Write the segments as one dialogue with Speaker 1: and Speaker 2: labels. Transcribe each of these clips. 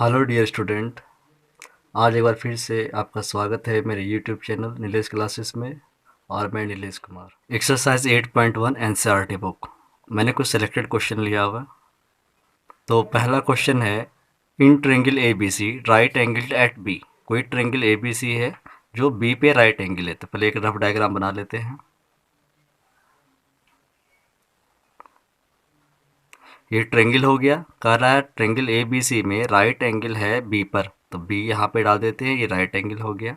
Speaker 1: Hello dear student. आज एक बार फिर से आपका स्वागत है मेरे यूट्यूब चैनल नीलेश क्लासेस में। और मैं Nilesh Kumar. Exercise 8.1 NCERT book, मैंने कुछ सिलेक्टेड क्वेश्चन लिया हुआ। तो पहला क्वेश्चन है, in triangle A B C right angle at B. कोई ट्रेंगल ए बी सी है जो बी पे राइट एंगल है। तो पहले एक रफ डायग्राम बना लेते हैं। ये ट्रेंगल हो गया। कह रहा है ट्रेंगल ए बी सी में राइट एंगल है बी पर, तो बी यहाँ पे डाल देते हैं। ये राइट एंगल हो गया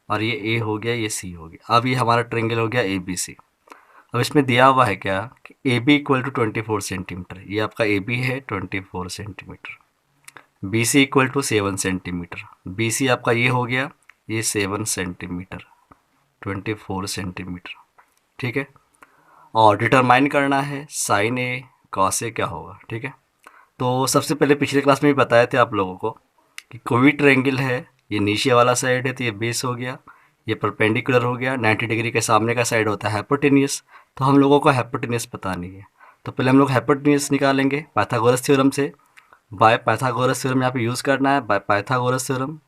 Speaker 1: और ये ए हो गया, ये सी हो गया। अब ये हमारा ट्रेंगल हो गया ए बी सी। अब इसमें दिया हुआ है क्या कि A B equal to 24 centimetre. ये आपका ए बी है 24 centimetre. B C equal to 7 centimetre. B C आपका ये हो गया, ये 7 सेंटीमीटर, 24 सेंटीमीटर। ठीक है। और डिटरमाइन करना है साइन ए कॉस ए क्या होगा। ठीक है। तो सबसे पहले पिछले क्लास में भी बताए थे आप लोगों को कि कोई ट्रायंगल है, ये नीचे वाला साइड है तो ये बेस हो गया, ये परपेंडिकुलर हो गया, 90 डिग्री के सामने का साइड होता है हाइपोटेनियस। तो हम लोगों को हाइपोटेनियस पता नहीं है, तो पहले हम लोग हाइपोटेनियस निकालेंगे पाइथागोरस थ्योरम से। बाय पाइथागोरस थ्योरम यहाँ पे यूज़ करना है, बाय पाइथागोरस थ्योरम।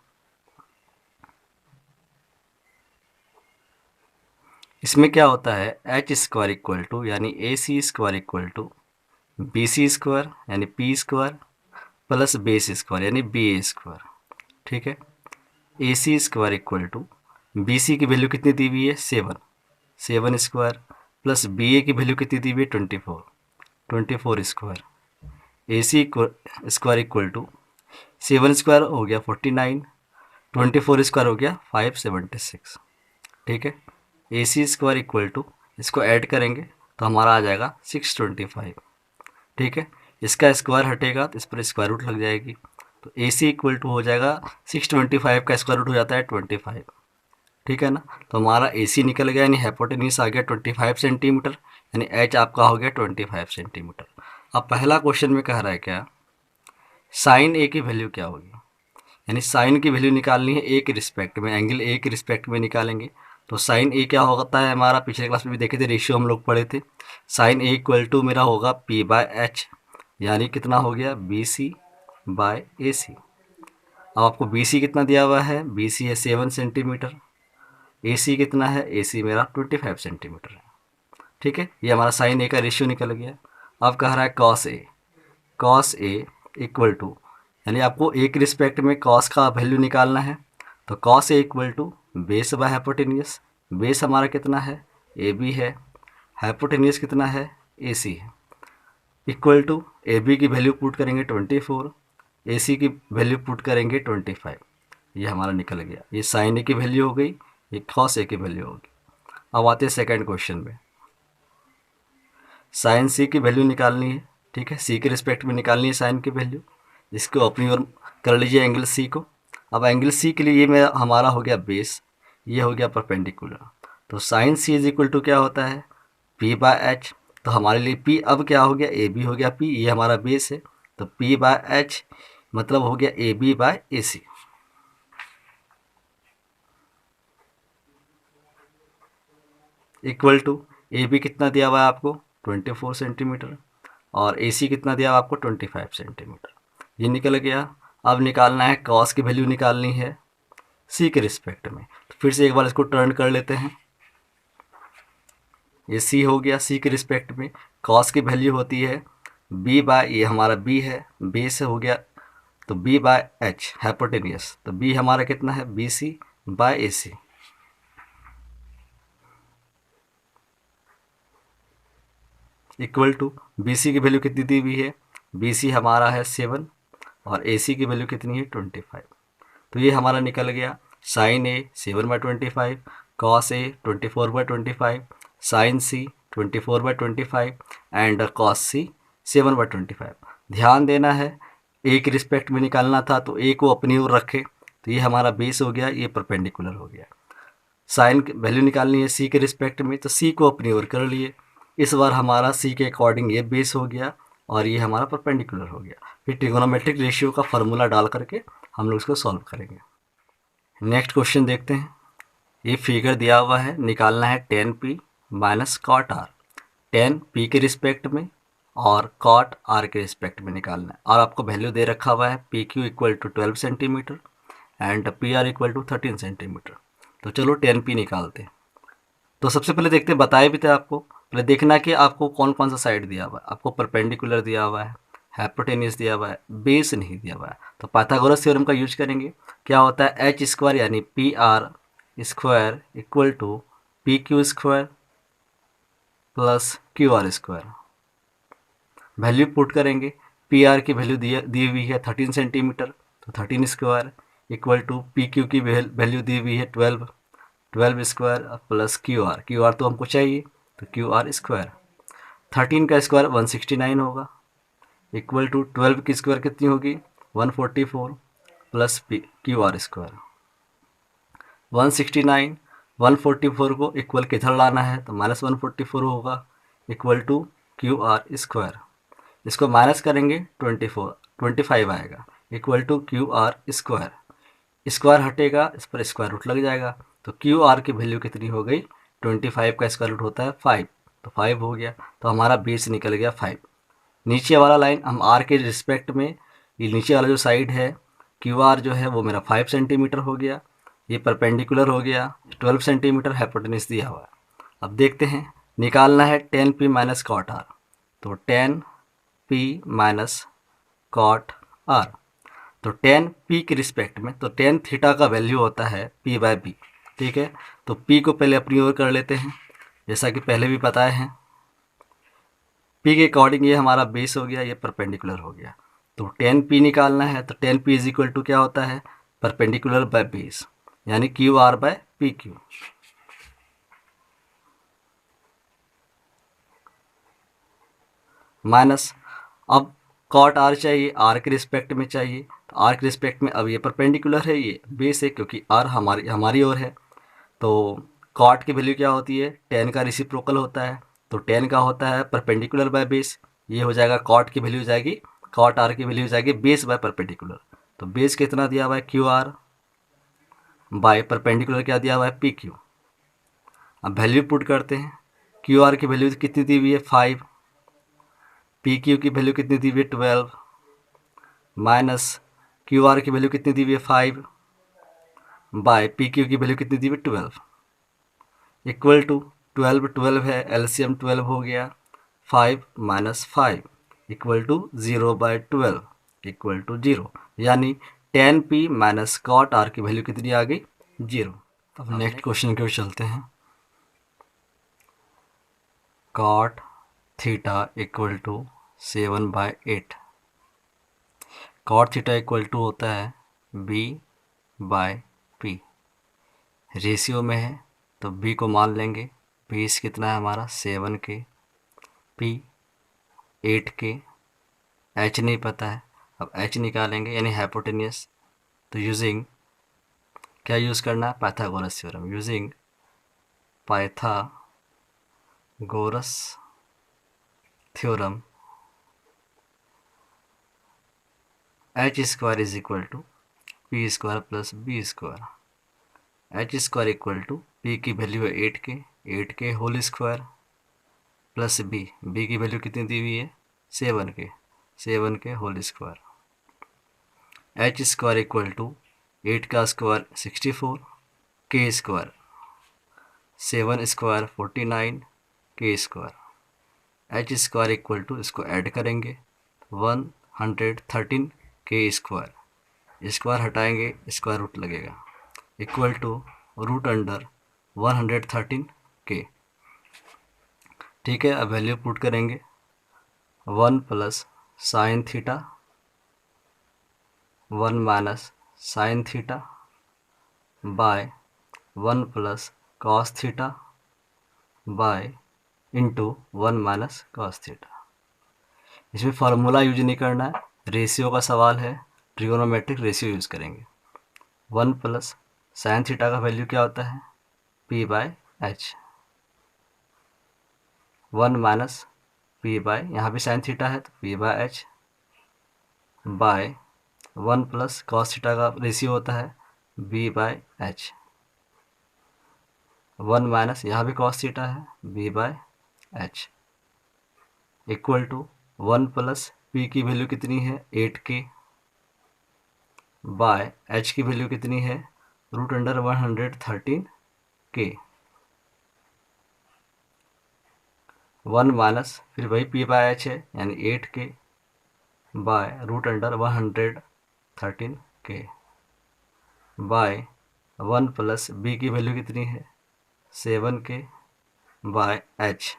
Speaker 1: इसमें क्या होता है, एच स्क्वायर इक्वल टू यानी A C square equal to B C square यानी P square plus base square यानी बी ए स्क्वायर। ठीक है। A C square equal to B C की वैल्यू कितनी दी हुई है 7, 7 स्क्वायर प्लस बी ए की वैल्यू कितनी दी हुई है 24, 24 square. A C square equal to 7 square हो गया 49, 24 स्क्वायर हो गया 576। ठीक है। A C square equal to, इसको ऐड करेंगे तो हमारा आ जाएगा 625। ठीक है। इसका स्क्वायर हटेगा तो इस पर स्क्वायर रूट लग जाएगी, तो ए सी इक्वल टू हो जाएगा 625 का स्क्वायर रूट हो जाता है 25। ठीक है ना। तो हमारा ए सी निकल गया यानी हाइपोटेन्यूज आ गया 25 सेंटीमीटर, यानी एच आपका हो गया 25 सेंटीमीटर। अब पहला क्वेश्चन में कह रहा है क्या, साइन ए की वैल्यू क्या होगी। यानी साइन की वैल्यू निकालनी है ए के रिस्पेक्ट में, एंगल ए के रिस्पेक्ट में निकालेंगे। तो साइन ए क्या होता है हमारा, पिछले क्लास में भी देखे थे, रेशियो हम लोग पढ़े थे। साइन ए इक्वल टू मेरा होगा पी बाय एच, यानी कितना हो गया बी सी बाय ए सी। अब आपको बी सी कितना दिया हुआ है, बी सी है 7 सेंटीमीटर, ए सी कितना है, ए सी मेरा 25 सेंटीमीटर है। ठीक है। ये हमारा साइन ए का रेशियो निकल गया। अब कह रहा है cos A, cos A equal to, यानी आपको ए के रिस्पेक्ट में कॉस का वैल्यू निकालना है। तो cos A equal to base by hypotenuse. Base हमारा कितना है, ए बी है, हाइपोटेनियस कितना है, ए सी है। इक्वल टू ए बी की वैल्यू पुट करेंगे 24, ए सी की वैल्यू पुट करेंगे 25। ये हमारा निकल गया, ये साइन ए की वैल्यू हो गई, ये कॉस ए की वैल्यू होगी। अब आते हैं सेकेंड क्वेश्चन में। साइन सी की वैल्यू निकालनी है। ठीक है। सी के रिस्पेक्ट में निकालनी है साइन की वैल्यू। इसको अपनी ओर कर लीजिए एंगल सी को। अब एंगल सी के लिए ये मैं हमारा हो गया बेस, ये हो गया परपेंडिकुलर। तो sine C is equal to क्या होता है, पी बाय एच। तो हमारे लिए पी अब क्या हो गया, ए बी हो गया पी, ये हमारा बेस है। तो पी बाय एच मतलब हो गया A B by A C. Equal to A B कितना दिया हुआ है आपको 24 सेंटीमीटर, और ए सी कितना दिया हुआ आपको 25 सेंटीमीटर। ये निकल गया। अब निकालना है कॉस की वैल्यू निकालनी है सी के रिस्पेक्ट में। तो फिर से एक बार इसको टर्न कर लेते हैं। ये सी हो गया, सी के रिस्पेक्ट में कॉस की वैल्यू होती है बी बाय, ये हमारा बी है, बी से हो गया तो बी बाय एच हाइपोटेनियस। तो बी हमारा कितना है, B C by A C. Equal to B C की वैल्यू कितनी दी हुई है, बी सी हमारा है 7 और ए सी की वैल्यू कितनी है 25। तो ये हमारा निकल गया sine A 7/25, cos A 24/25, sine C 24/25 and cos C 7/25। ध्यान देना है ए के रिस्पेक्ट में निकालना था तो ए को अपनी ओर रखे, तो ये हमारा बेस हो गया, ये परपेंडिकुलर हो गया। साइन वैल्यू निकालनी है सी के रिस्पेक्ट में तो सी को अपनी ओर कर लिए। इस बार हमारा सी के अकॉर्डिंग ये बेस हो गया और ये हमारा परपेंडिकुलर हो गया। फिर ट्रिगोनोमेट्रिक रेशियो का फार्मूला डाल करके हम लोग इसको सॉल्व करेंगे। नेक्स्ट क्वेश्चन देखते हैं। ये फिगर दिया हुआ है, निकालना है tan p minus cot R. tan p के रिस्पेक्ट में और कॉट आर के रिस्पेक्ट में निकालना है। और आपको वैल्यू दे रखा हुआ है P Q equal to 12 centimetre and P R equal to 13 centimetre. तो चलो 10 पी निकालते हैं। तो सबसे पहले देखते हैं, बताए भी थे आपको, पहले देखना कि आपको कौन कौन सा साइड दिया हुआ है। आपको परपेंडिकुलर दिया हुआ है, हाइपोटेन्यूस दिया हुआ है, बेस नहीं दिया हुआ है। तो पाइथागोरस थ्योरम का यूज करेंगे। क्या होता है, एच स्क्वायर यानी P R square equal to P Q square plus Q R square. Value put करेंगे, पी आर की वैल्यू दी हुई है 13 सेंटीमीटर, तो 13 square equal to P Q की वैल्यू दी हुई है 12 स्क्वायर प्लस क्यू आर तो हमको चाहिए, तो क्यू आर स्क्वायर। 13 का स्क्वायर 169 होगा इक्वल टू 12 की स्क्वायर कितनी होगी 144 plus P Q R square. 169 144 को इक्वल किधर लाना है, तो -144 होगा equal to Q R square. इसको माइनस करेंगे 25 आएगा equal to Q R square. Square हटेगा, इस पर स्क्वायर रूट लग जाएगा, तो क्यू आर की वैल्यू कितनी हो गई 25 का स्क्वायर रूट होता है 5, तो 5 हो गया। तो हमारा बेस निकल गया 5। नीचे वाला लाइन हम आर के रिस्पेक्ट में, ये नीचे वाला जो साइड है क्यू आर जो है वो मेरा 5 सेंटीमीटर हो गया, ये परपेंडिकुलर हो गया 12 सेंटीमीटर हाइपोटेन्यूस दिया हुआ है। अब देखते हैं, निकालना है 10p माइनस कॉट आर, तो 10p माइनस कॉट आर, तो 10p के रिस्पेक्ट में, तो 10 थीटा का वैल्यू होता है p बाय बी। ठीक है, तो p को पहले अपनी ओर कर लेते हैं, जैसा कि पहले भी बताए हैं। p के अकॉर्डिंग ये हमारा बेस हो गया, ये परपेंडिकुलर हो गया। तो 10p निकालना है, तो 10p इज इक्वल टू क्या होता है, परपेंडिकुलर बाय बेस, यानी Q R by P Q. Minus, अब कॉट आर चाहिए, आर के रिस्पेक्ट में चाहिए, तो आर के रिस्पेक्ट में अब ये परपेंडिकुलर है, ये बेस है, क्योंकि आर हमारी ओर है। तो कॉट की वैल्यू क्या होती है, 10 का रेसिप्रोकल होता है, तो 10 का होता है परपेंडिकुलर बाय बेस। ये हो जाएगा, कॉट की वैल्यू हो जाएगी, कॉट आर की वैल्यू हो जाएगी बेस बाय परपेंडिकुलर। तो बेस कितना दिया हुआ है क्यू आर, बाय परपेंडिकुलर क्या दिया हुआ है पी क्यू। अब वैल्यू पुट करते हैं, क्यू आर की वैल्यू कितनी दी हुई है 5, पी क्यू की वैल्यू कितनी दी हुई है 12, माइनस क्यू आर की वैल्यू कितनी दी हुई है 5 बाय पी क्यू की वैल्यू कितनी दी हुई है 12 इक्वल टू 12 है, एलसीएम 12 हो गया, 5 minus 5 equal to 0/12 equal to 0, यानी 10p माइनस कॉट आर की वैल्यू कितनी आ गई 0। अब नेक्स्ट क्वेश्चन की ओर चलते हैं। Cot theta equal to 7/8। Cot theta equal to होता है b/p, रेशियो में है तो b को मान लेंगे, बेस कितना है हमारा 7k, p 8k, h नहीं पता है, अब h निकालेंगे यानी हाइपोटेनियस। तो यूजिंग क्या यूज़ करना है, Pythagoras theorem, using Pythagoras theorem h square is equal to p square plus b square. h square equal to p की वैल्यू है 8k whole square plus b की वैल्यू कितनी दी हुई है 7k whole square. h square equal to 8 का square 64, k square 7 square 49, k square. h square equal to, इसको add करेंगे 113 k स्क्वायर, स्क्वायर हटाएंगे स्क्वायर रूट लगेगा equal to root under 113 k। ठीक है, अब वैल्यू पुट करेंगे 1 plus sine theta 1 minus sine theta by 1 plus cos theta by into 1 minus cos theta. इसमें formula use नहीं करना है, रेशियो का सवाल है, ट्रिगोनोमेट्रिक रेशियो यूज़ करेंगे। 1 प्लस साइन थीटा का वैल्यू क्या होता है p/h, 1 माइनस p बाय, यहाँ भी साइन थीटा है तो p/h by 1 plus cos theta का रेशियो होता है b/h, 1 माइनस यहाँ भी कॉस थीटा है b/h equal to 1 plus P की वैल्यू कितनी है 8k बाय एच की वैल्यू कितनी है √113k 1 माइनस फिर वही पी बाय एच है यानी 8k by √113k by 1 plus B की वैल्यू कितनी है 7k by H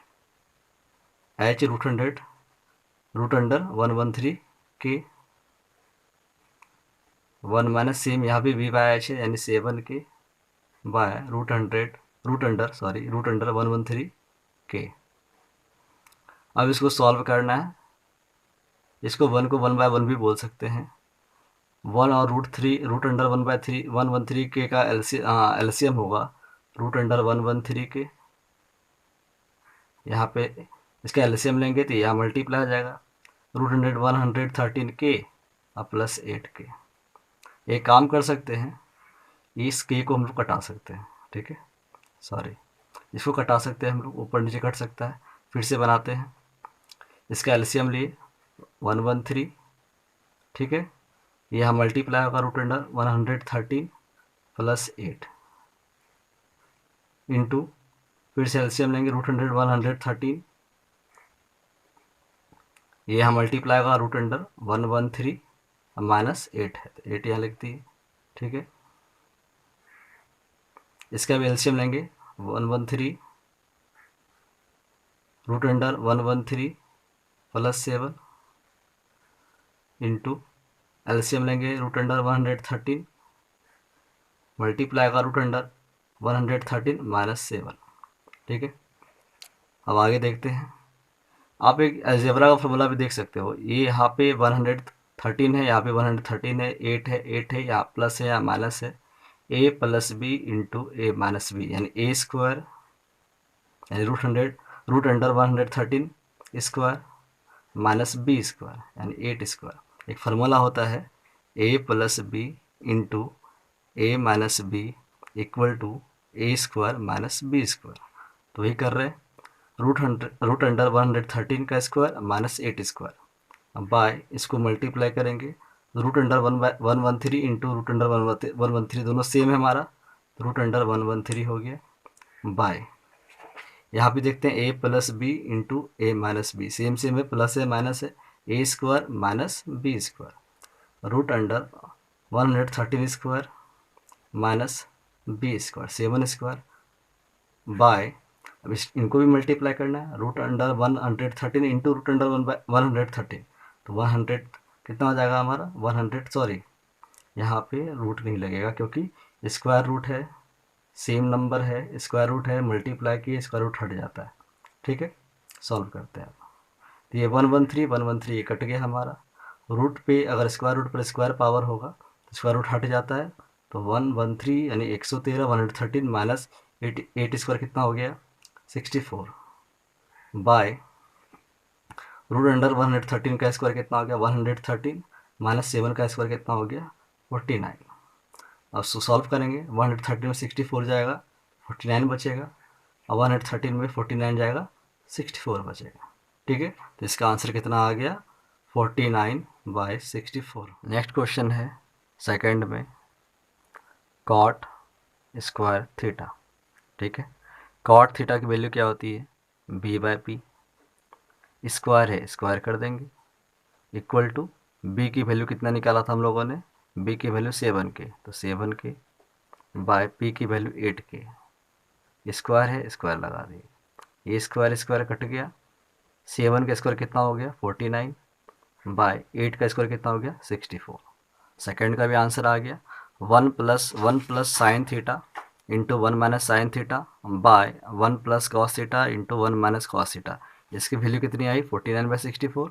Speaker 1: √113k 1 minus same यहाँ भी बी बाय एच है यानी 7k बाय √113k। अब इसको सॉल्व करना है। इसको 1 को 1/1 भी बोल सकते हैं। 1 और √1/113 का एलसीएम होगा √113 यहाँ पे इसका एलसीएम लेंगे तो यहाँ मल्टीप्लाई हो जाएगा √113k और प्लस 8k। एक काम कर सकते हैं, इस k को हम लोग कटा सकते हैं, ठीक है, सॉरी इसको कटा सकते हैं हम लोग, ऊपर नीचे कट सकता है। फिर से बनाते हैं, इसका एलसीएम लिए 113, ठीक है, यह मल्टीप्लाई होगा √113 प्लस 8 इंटू फिर से एलसीएम लेंगे √113, ये यहाँ मल्टीप्लाई होगा √113 माइनस 8 है तो 8 यहाँ लिखती है, ठीक है। इसका भी एलसीएम लेंगे 113 √113 प्लस 7 इंटू एलसीएम लेंगे √113 मल्टीप्लाई का √113 माइनस 7, ठीक है। अब आगे देखते हैं। आप एक अलजेब्रा का फॉर्मूला भी देख सकते हो। ये यहाँ पे 113 है, यहाँ पे 113 है, 8 है, यहाँ प्लस है, यहाँ माइनस है। a plus B into A minus B यानी ए स्क्वायर यानी √113 स्क्वायर माइनस बी स्क्वायर यानी 8 स्क्वायर। एक फार्मूला होता है a plus B into A minus B equal to A square minus B square. तो वही कर रहे हैं, √113 का स्क्वायर माइनस 8 स्क्वायर बाय इसको मल्टीप्लाई करेंगे √113 इंटू √113 दोनों सेम है हमारा, √113 हो गया बाय यहाँ भी देखते हैं a plus B into A minus B, same है, प्लस है माइनस है, A square minus B square √113 square minus B square 7 square by अब इनको भी मल्टीप्लाई करना है √113 इंटू √113 तो 100 कितना हो जाएगा हमारा 100, सॉरी यहाँ पे रूट नहीं लगेगा क्योंकि स्क्वायर रूट है, सेम नंबर है, स्क्वायर रूट है, मल्टीप्लाई किए स्क्वायर रूट हट जाता है, ठीक है। सॉल्व करते हैं। तो ये 113 ये कट गया हमारा। रूट पे अगर स्क्वायर रूट पर स्क्वायर पावर होगा तो स्क्वायर रूट हट जाता है, तो 113 यानी 113 113 माइनस 8 स्क्वायर कितना हो गया 64 बाय √113 का स्क्वायर कितना हो गया 113 माइनस 7 का स्क्वायर कितना हो गया 49। अब सॉल्व करेंगे 113 में 64 जाएगा 49 बचेगा और 113 में 49 जाएगा 64 बचेगा, ठीक है। तो इसका आंसर कितना आ गया 49/64। नेक्स्ट क्वेश्चन है सेकंड में कॉट स्क्वायर थीटा, ठीक है। कॉट थीटा की वैल्यू क्या होती है b/p, स्क्वायर है स्क्वायर कर देंगे इक्वल टू b की वैल्यू कितना निकाला था हम लोगों ने, b की वैल्यू 7k तो 7k बाय p की वैल्यू 8k, स्क्वायर है स्क्वायर लगा दिए, ये स्क्वायर स्क्वायर कट गया, 7 का स्क्वायर कितना हो गया 49 बाय 8 का स्क्वायर कितना हो गया 64। सेकंड का भी आंसर आ गया 1 plus sine theta into 1 minus sine theta by 1 plus cos theta into 1 minus cos theta, इसकी वैल्यू कितनी आई 49/64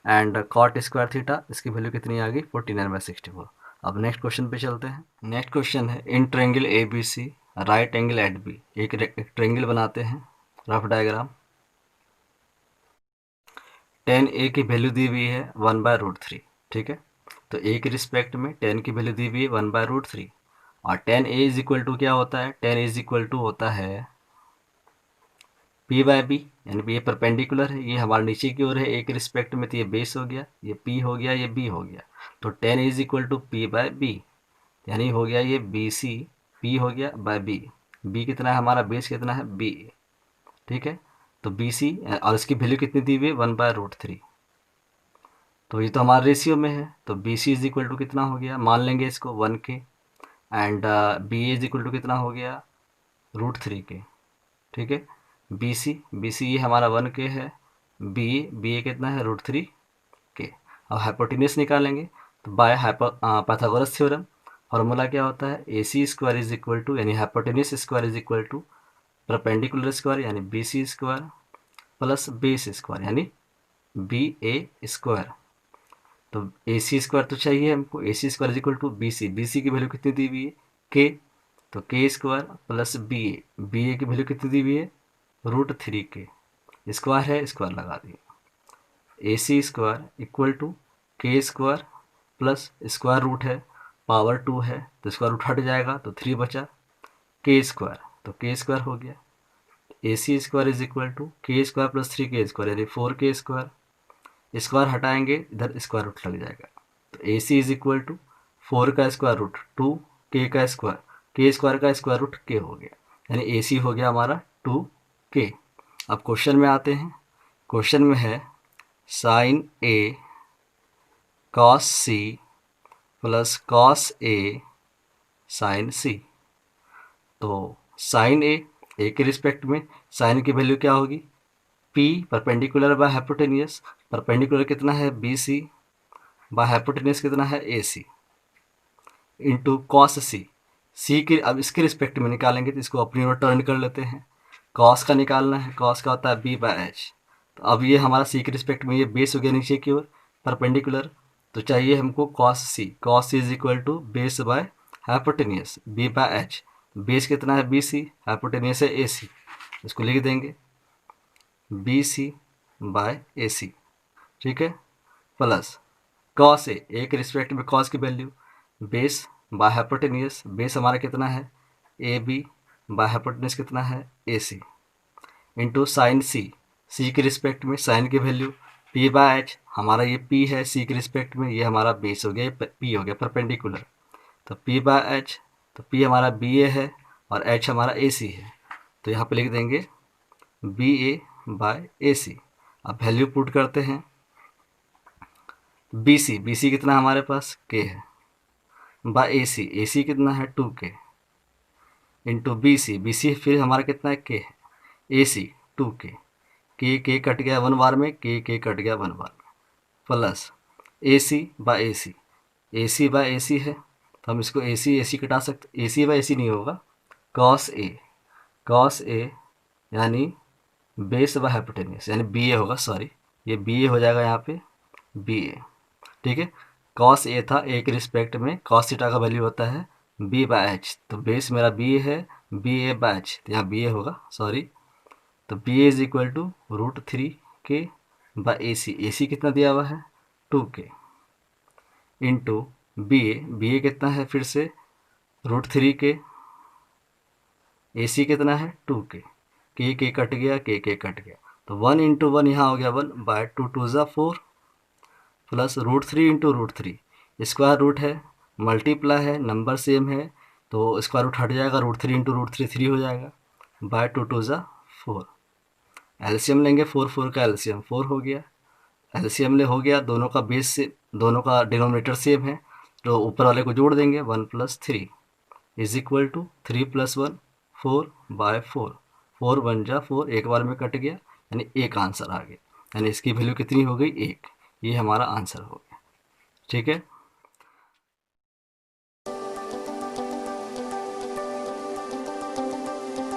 Speaker 1: एंड कॉट स्क्वायर थीटा इसकी वैल्यू कितनी आ गई 49/64। अब नेक्स्ट क्वेश्चन पे चलते हैं। नेक्स्ट क्वेश्चन है in triangle A B C right angle at B, एक ट्रेंगल बनाते हैं, रफ डायग्राम। tan a की वैल्यू दी हुई है 1/√3, ठीक है। तो a के रिस्पेक्ट में tan की वैल्यू दी हुई है 1/√3 और tan a is equal to क्या होता है, tan a is equal to होता है पी बाय बी, यानी ये परपेंडिकुलर है, ये हमारे नीचे की ओर है एक रिस्पेक्ट में, तो ये बेस हो गया, ये पी हो गया, ये बी हो गया। तो 10 is equal to P by B, यानी हो गया ये बी सी, पी हो गया बाय बी। बी कितना है हमारा, बेस कितना है बी, ठीक है। तो बी सी, और इसकी वैल्यू कितनी दी हुई है 1/√3। तो ये तो हमारा रेशियो में है, तो B C is equal to कितना हो गया, मान लेंगे इसको 1 के, and B A is equal to कितना हो गया √3 के, ठीक है। बी सी ये हमारा 1 के है, बी ए कितना है √3 के। अब हाइपोटेन्यूस निकालेंगे, तो बाय पाइथागोरस थ्योरम फार्मूला क्या होता है, A C square is equal to, यानी hypotenuse square is equal to perpendicular square यानी B C square plus base square यानी बी ए स्क्वायर। तो ए सी स्क्वायर तो चाहिए हमको, A C square is equal to B C की value कितनी दी हुई है के, तो के स्क्वायर प्लस बी ए की वैल्यू कितनी दी हुई है √3 के, स्क्वायर है स्क्वायर लगा दिए। ए सी स्क्वायर इक्वल टू के स्क्वायर प्लस स्क्वायर रूट है, पावर 2 है तो स्क्वायर रूट हट जाएगा तो 3 बचा, के स्क्वायर तो के स्क्वायर हो गया। ए C square is equal to के स्क्वायर प्लस 3 के स्क्वायर यानी 4 के स्क्वायर, स्क्वायर हटाएंगे इधर स्क्वायर रूट लग जाएगा। तो A C is equal to 4 का स्क्वायर रूट 2 के का स्क्वायर, के स्क्वायर का स्क्वायर रूट के हो गया, यानी ए सी हो गया हमारा 2 के। अब क्वेश्चन में आते हैं, क्वेश्चन में है sign A cos C plus cos A sign सी। तो साइन ए के रिस्पेक्ट में साइन की वैल्यू क्या होगी, P perpendicular by hypotenuse, perpendicular कितना है बी सी, बाय हाइपोटेनियस कितना है ए सी, इंटू कॉस सी। सी के अब इसके रिस्पेक्ट में निकालेंगे तो इसको अपनी ओर टर्न कर लेते हैं, कॉस का निकालना है, कॉस का होता है बी बाय एच। तो अब ये हमारा सी के रिस्पेक्ट में ये बेस हो गया नीचे की ओर परपेंडिकुलर, तो चाहिए हमको cos C is equal to base by hypotenuse B by H. Base कितना है बी सी, हाइपोटेनियस है ए सी, इसको लिख देंगे बी सी बाय ए सी, ठीक है, प्लस कॉस ए के रिस्पेक्ट में कॉस की value base by hypotenuse, base हमारा कितना है ए बी, बाय हाइपोटेनियस कितना है ए सी, इंटू साइन सी के रिस्पेक्ट में साइन की वैल्यू पी बाय एच, हमारा ये पी है सी के रिस्पेक्ट में, ये हमारा बेस हो गया, पी हो गया परपेंडिकुलर, तो पी बाय एच, तो पी हमारा बी ए है और एच हमारा ए सी है, तो यहाँ पे लिख देंगे बी ए बाय ए सी। अब वैल्यू पुट करते हैं, बी सी कितना हमारे पास के है, बाय ए सी कितना है 2 के, इंटू बी सी फिर हमारा कितना है के है, ए सी 2 के, के कट गया 1 बार में, के कट गया 1 बार में, plus A C by A सी है तो हम इसको ए सी कटा सकते, ए सी बाय ए सी नहीं होगा, कॉस ए यानी बेस बाय हाइपोटेनियस यानी बी ए होगा, सॉरी ये बी ए हो जाएगा यहाँ पे बी ए, ठीक है। कॉस ए था ए के रिस्पेक्ट में, कॉस थीटा का वैल्यू होता है बी बाय एच, तो बेस मेरा बी ए है, बी ए बाय एच, तो यहाँ बी ए होगा सॉरी, तो B A is equal to √3 के बाय ए सी कितना दिया हुआ है 2 के, इंटू बी ए कितना है फिर से √3 के, ए सी कितना है 2 के, के कट गया, के कट गया, तो 1 इंटू 1 यहाँ हो गया 1 बाय 2 2 ज़ा 4 प्लस √3 इंटू √3, स्क्वायर रूट है मल्टीप्लाई है नंबर सेम है तो स्क्वायर रूट हट जाएगा, √3 इंटू √3 3 हो जाएगा, बाय 2 2 ज़ा 4, एलसीएम लेंगे 4 का एलसीएम 4 हो गया, एलसीएम ले हो गया, दोनों का बेस से दोनों का डिनोमिनेटर सेम है तो ऊपर वाले को जोड़ देंगे 1 + 3 इज इक्वल टू 3 + 1 4 बाय 4, 4 1 जा 4, एक बार में कट गया यानी एक आंसर आ गया, यानी इसकी वैल्यू कितनी हो गई 1, ये हमारा आंसर हो गया, ठीक है।